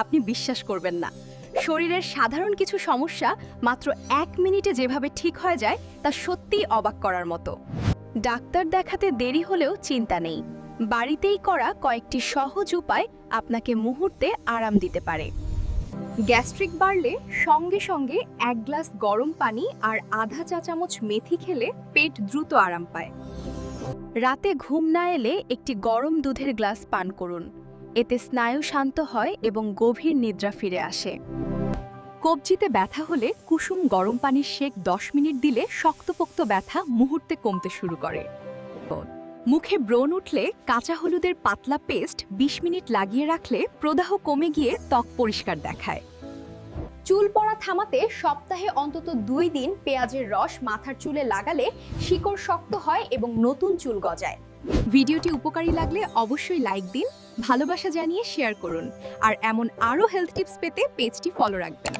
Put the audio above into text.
আপনি বিশ্বাস করবেন না, শরীরের সাধারণ কিছু সমস্যা মাত্র 1 মিনিটে যেভাবে ঠিক হয়ে যায় তা সত্যিই অবাক করার মতো। ডাক্তার দেখাতে দেরি হলেও চিন্তা নেই, বাড়িতেই করা কয়েকটি সহজ উপায় আপনাকে মুহূর্তে আরাম দিতে পারে। গ্যাস্ট্রিক বাড়লে সঙ্গে সঙ্গে 1 গ্লাস গরম পানি আর আধা চা চামচ মেথি খেলে পেট দ্রুত আরাম পায়। রাতে ঘুম না এলে একটি গরম দুধের গ্লাস পান করুন, এতে স্নায়ু শান্ত হয় এবং গভীর নিদ্রা ফিরে আসে। কবজিতে ব্যথা হলে কুসুম গরম পানির সেক 10 মিনিট দিলে শক্তপোক্ত ব্যথা মুহূর্তে কমতে শুরু করে। মুখে ব্রণ উঠলে কাঁচা হলুদের পাতলা পেস্ট 20 মিনিট লাগিয়ে রাখলে প্রদাহ কমে গিয়ে ত্বক পরিষ্কার দেখায়। চুল পড়া থামাতে সপ্তাহে অন্তত 2 দিন পেঁয়াজের রস মাথার চুলে লাগালে শিকড় শক্ত হয় এবং নতুন চুল গজায়। ভিডিওটি উপকারী লাগলে অবশ্যই লাইক দিন, ভালোবাসা জানিয়ে শেয়ার করুন আর এমন আরও হেলথ টিপস পেতে পেজটি ফলো রাখবেন।